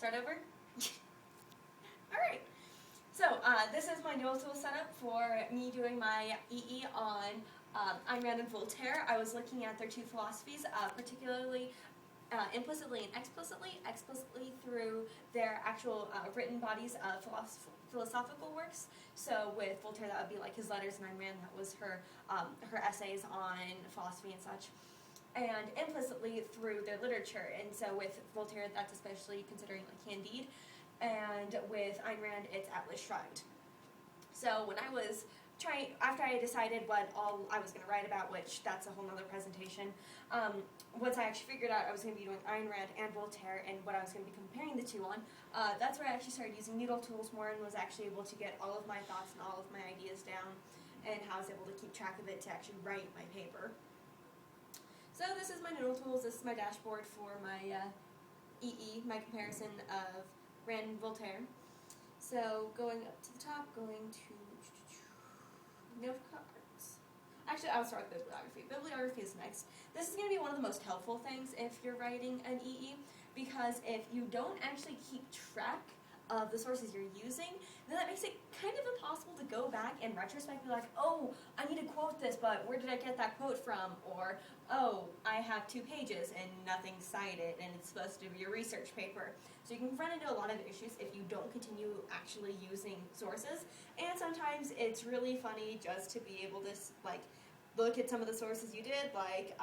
Start over? Alright. So, this is my noodle tool setup for me doing my EE on Ayn Rand and Voltaire. I was looking at their two philosophies, particularly implicitly and explicitly. Explicitly through their actual written bodies of philosophical works. So with Voltaire, that would be like his letters, and Ayn Rand, that was her essays on philosophy and such. And implicitly through their literature. And so with Voltaire, that's especially considering like Candide. And with Ayn Rand, it's Atlas Shrugged. So when I was after I decided what all I was going to write about, which that's a whole nother presentation, once I actually figured out I was going to be doing Ayn Rand and Voltaire and what I was going to be comparing the two on, that's where I actually started using noodle tools more and was actually able to get all of my thoughts and all of my ideas down, and how I was able to keep track of it to actually write my paper. So this is my noodle tools. This is my dashboard for my EE, my comparison of Rand and Voltaire. So going up to the top, going to note cards. Actually, I'll start with bibliography. Bibliography is next. This is going to be one of the most helpful things if you're writing an EE, because if you don't actually keep track of the sources you're using, then that makes it kind of impossible to go back and retrospectively like, oh, I need to quote this, but where did I get that quote from? Or, oh, I have 2 pages and nothing's cited, and it's supposed to be a research paper. So you can run into a lot of issues if you don't continue actually using sources. And sometimes it's really funny just to be able to like look at some of the sources you did. Like,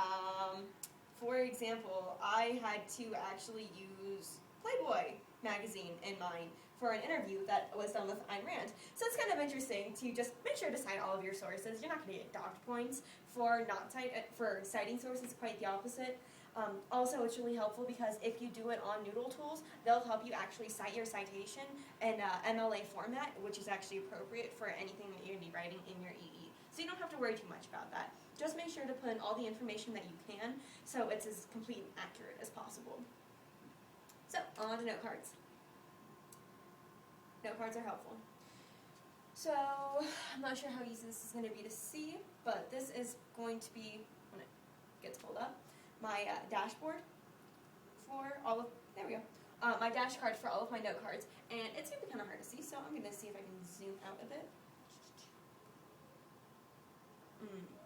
for example, I had to actually use Playboy magazine in mine for an interview that was done with Ayn Rand. So it's kind of interesting to just make sure to cite all of your sources. You're not going to get docked points for citing sources, quite the opposite. Also, it's really helpful because if you do it on Noodle Tools, they'll help you actually cite your citation in MLA format, which is actually appropriate for anything that you're going to be writing in your EE. So you don't have to worry too much about that. Just make sure to put in all the information that you can so it's as complete and accurate as possible. So, on to note cards. Note cards are helpful. So, I'm not sure how easy this is going to be to see, but this is going to be, when it gets pulled up, my dashboard for all of, there we go, my dash card for all of my note cards. And it's going to be kind of hard to see, so I'm going to see if I can zoom out a bit.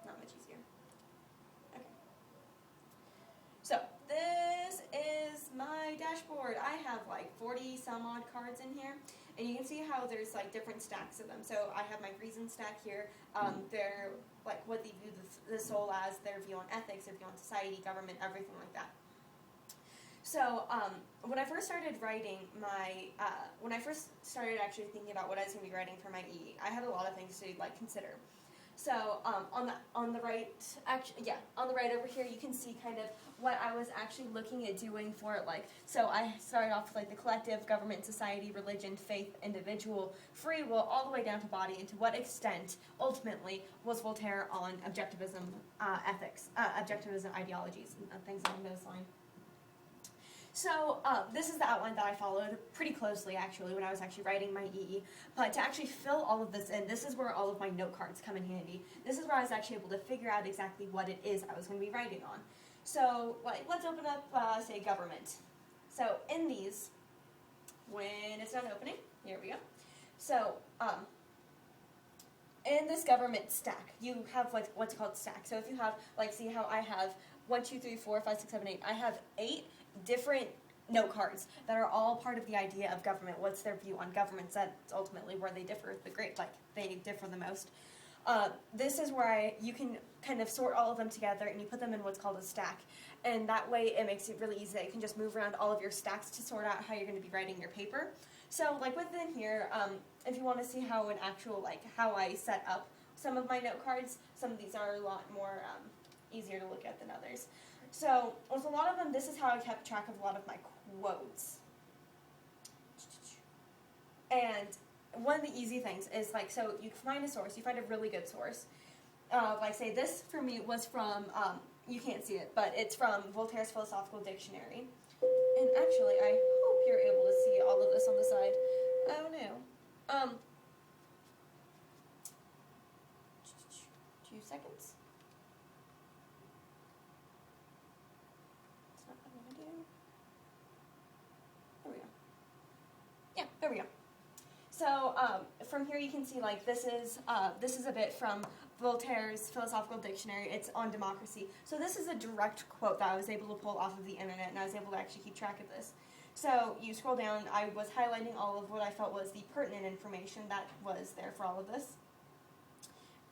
Not much easier. Okay. So, this is my dashboard. I have like 40 some odd cards in here, and you can see how there's like different stacks of them. So I have my reason stack here. They're like what they view the soul as, their view on ethics, their view on society, government, everything like that. So when I first started writing when I first started actually thinking about what I was going to be writing for my EE, I had a lot of things to like consider. So on the right, on the right over here, you can see kind of what I was actually looking at doing for it. Like, so I started off with like the collective, government, society, religion, faith, individual, free will, all the way down to body, and to what extent ultimately was Voltaire on objectivism, ethics, objectivism ideologies, and things along those lines. So this is the outline that I followed pretty closely, actually, when I was actually writing my EE. But to actually fill all of this in, this is where all of my note cards come in handy. This is where I was actually able to figure out exactly what it is I was going to be writing on. So let's open up, say, government. So in these, when it's done opening, here we go. So in this government stack, you have like what's called stack. So if you have, like, see how I have 1, 2, 3, 4, 5, 6, 7, 8. I have 8 different note cards that are all part of the idea of government. What's their view on governments? That's ultimately where they differ they differ the most. This is where you can kind of sort all of them together and you put them in what's called a stack. And that way it makes it really easy that you can just move around all of your stacks to sort out how you're going to be writing your paper. So like within here, if you want to see how an actual, how I set up some of my note cards, some of these are a lot more easier to look at than others. So with a lot of them, this is how I kept track of a lot of my quotes. And one of the easy things is so you find a source, you find a really good source. Say this for me was from, you can't see it, but it's from Voltaire's Philosophical Dictionary. And actually, I hope you're able to see all of this on the side. Oh no. 2 seconds. That's not what I'm going to do. There we go. There we go. So from here you can see like this is a bit from Voltaire's Philosophical Dictionary. It's on democracy. So this is a direct quote that I was able to pull off of the internet, and I was able to actually keep track of this. So you scroll down, I was highlighting all of what I felt was the pertinent information that was there for all of this.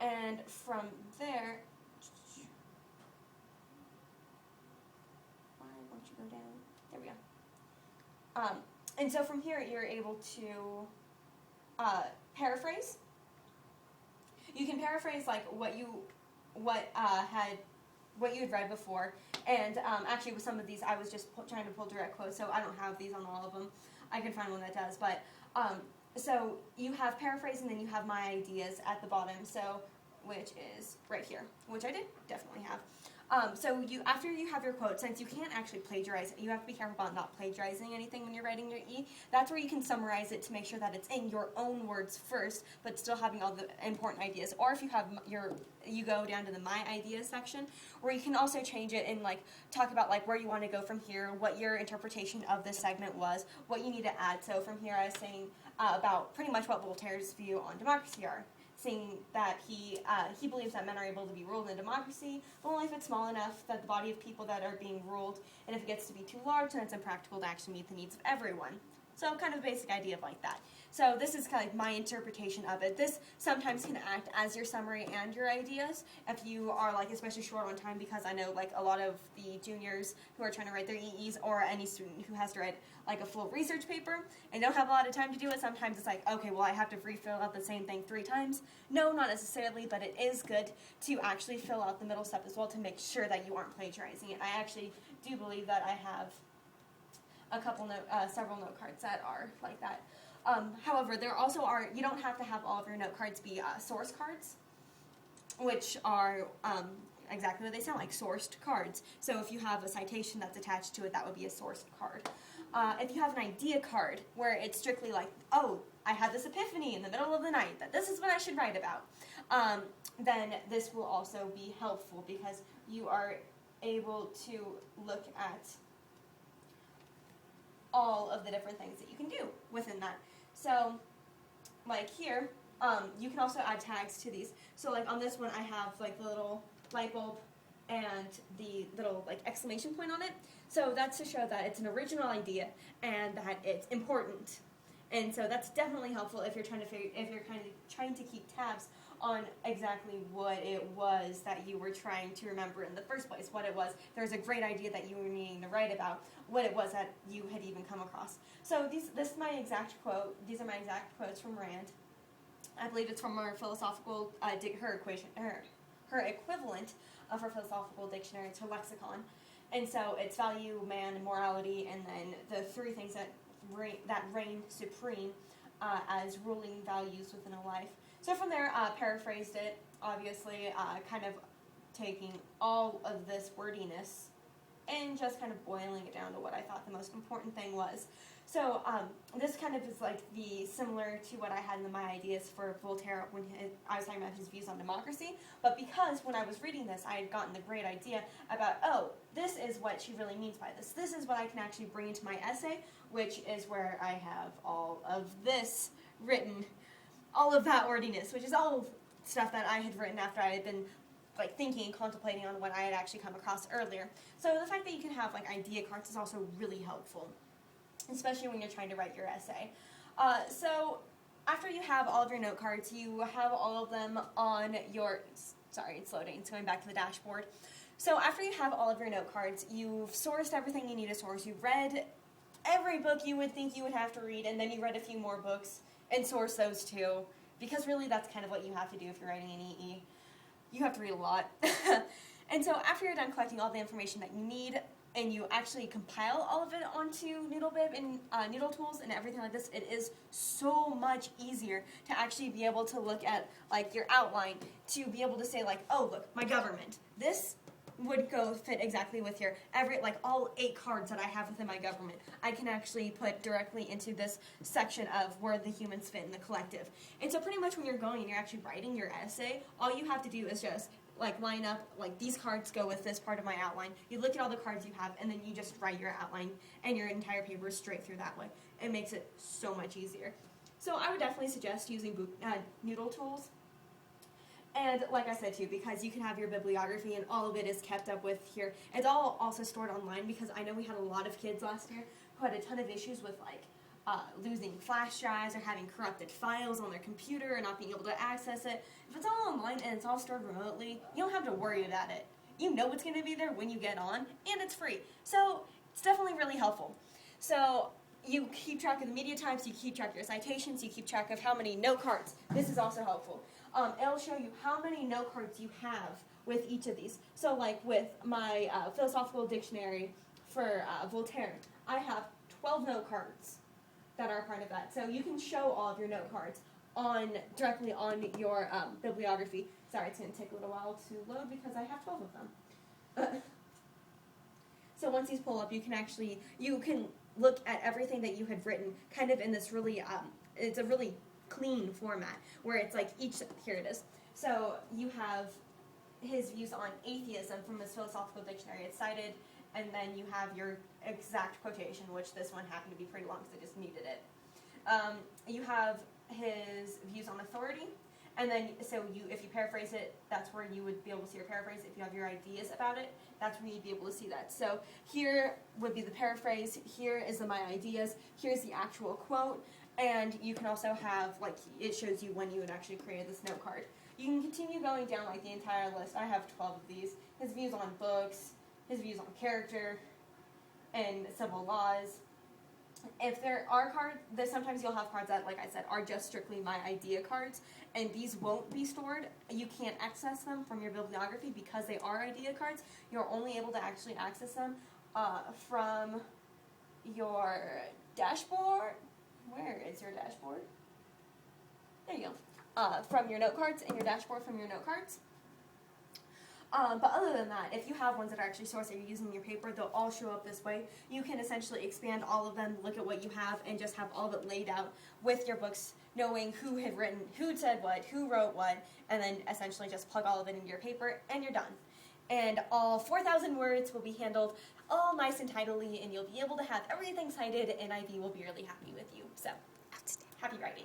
And from there, why won't you go down? There we go. And so from here you're able to paraphrase. You can paraphrase like what you had read before, and actually with some of these I was just trying to pull direct quotes, so I don't have these on all of them. I can find one that does, but so you have paraphrase, and then you have my ideas at the bottom, so which is right here, which I did definitely have. So after you have your quote, since you can't actually plagiarize it, you have to be careful about not plagiarizing anything when you're writing your E. That's where you can summarize it to make sure that it's in your own words first, but still having all the important ideas. Or if you have you go down to the My Ideas section, where you can also change it and like talk about like where you want to go from here, what your interpretation of this segment was, what you need to add. So from here I was saying about pretty much what Voltaire's view on democracy are. Saying that he believes that men are able to be ruled in a democracy, but only if it's small enough that the body of people that are being ruled, and if it gets to be too large, then it's impractical to actually meet the needs of everyone. So kind of a basic idea of like that. So this is kind of like my interpretation of it. This sometimes can act as your summary and your ideas if you are like especially short on time, because I know like a lot of the juniors who are trying to write their EEs, or any student who has to write like a full research paper and don't have a lot of time to do it, sometimes it's like, okay, well I have to refill out the same thing 3 times. No, not necessarily, but it is good to actually fill out the middle step as well to make sure that you aren't plagiarizing it. I actually do believe that I have several note cards that are like that. However, there also are, you don't have to have all of your note cards be source cards, which are exactly what they sound like, sourced cards. So if you have a citation that's attached to it, that would be a sourced card. If you have an idea card, where it's strictly like, oh, I had this epiphany in the middle of the night that this is what I should write about, then this will also be helpful because you are able to look at all of the different things that you can do within that. So, like here, you can also add tags to these. So like on this one I have like the little light bulb and the little like exclamation point on it. So that's to show that it's an original idea and that it's important. And so that's definitely helpful if you're trying to keep tabs on exactly what it was that you were trying to remember in the first place, what it was. There's a great idea that you were needing to write about, what it was that you had even come across. So this is my exact quote. These are my exact quotes from Rand. I believe it's from her philosophical, her equivalent of her philosophical dictionary. It's her lexicon. And so it's value, man, and morality, and then the 3 things that reign supreme as ruling values within a life. So from there, paraphrased it, obviously, kind of taking all of this wordiness and just kind of boiling it down to what I thought the most important thing was. So this kind of is like similar to what I had in my ideas for Voltaire when I was talking about his views on democracy. But because when I was reading this, I had gotten the great idea about, oh, this is what she really means by this. This is what I can actually bring into my essay, which is where I have all of this written. All of that wordiness, which is all stuff that I had written after I had been like thinking and contemplating on what I had actually come across earlier. So the fact that you can have like idea cards is also really helpful, especially when you're trying to write your essay. So after you have all of your note cards, you have all of them on your, sorry, it's loading, it's going back to the dashboard. So after you have all of your note cards, you've sourced everything you need to source. You've read every book you would think you would have to read, and then you read a few more books and source those too, because really that's kind of what you have to do if you're writing an EE. You have to read a lot. And so after you're done collecting all the information that you need, and you actually compile all of it onto NoodleBib and Noodle Tools and everything like this, it is so much easier to actually be able to look at like your outline, to be able to say like, oh look, my government. This would go fit exactly with your all 8 cards that I have within my government. I can actually put directly into this section of where the humans fit in the collective. And so pretty much when you're going and you're actually writing your essay, all you have to do is just like line up, like these cards go with this part of my outline. You look at all the cards you have, and then you just write your outline and your entire paper straight through that way. It makes it so much easier. So I would definitely suggest using Noodle tools. And like I said too, because you can have your bibliography and all of it is kept up with here. It's all also stored online, because I know we had a lot of kids last year who had a ton of issues with like losing flash drives or having corrupted files on their computer and not being able to access it. If it's all online and it's all stored remotely, you don't have to worry about it. You know what's going to be there when you get on, and it's free. So it's definitely really helpful. So you keep track of the media types, you keep track of your citations, you keep track of how many note cards. This is also helpful. It'll show you how many note cards you have with each of these. So like with my philosophical dictionary for Voltaire, I have 12 note cards that are part of that. So you can show all of your note cards directly on your bibliography. Sorry, it's going to take a little while to load because I have 12 of them. So once these pull up, you can look at everything that you had written kind of in this really, it's a really clean format where it's like here it is. So you have his views on atheism from his philosophical dictionary. It's cited, and then you have your exact quotation, which this one happened to be pretty long because I just needed it. You have his views on authority, and then if you paraphrase it, that's where you would be able to see your paraphrase. If you have your ideas about it, that's where you'd be able to see that. So here would be the paraphrase, here is my ideas, here's the actual quote, and you can also have, like, it shows you when you had actually created this note card. You can continue going down, like, the entire list. I have 12 of these. His views on books, his views on character, and civil laws. If there are cards, sometimes you'll have cards that, like I said, are just strictly my idea cards, and these won't be stored. You can't access them from your bibliography because they are idea cards. You're only able to actually access them from your dashboard. Where is your dashboard? There you go. From your note cards and your dashboard from your note cards. But other than that, if you have ones that are actually sourced that you're using in your paper, they'll all show up this way. You can essentially expand all of them, look at what you have, and just have all of it laid out with your books, knowing who had written, who said what, who wrote what, and then essentially just plug all of it into your paper, and you're done. And all 4,000 words will be handled all nice and tidily, and you'll be able to have everything cited, and IB will be really happy with you. So, happy writing.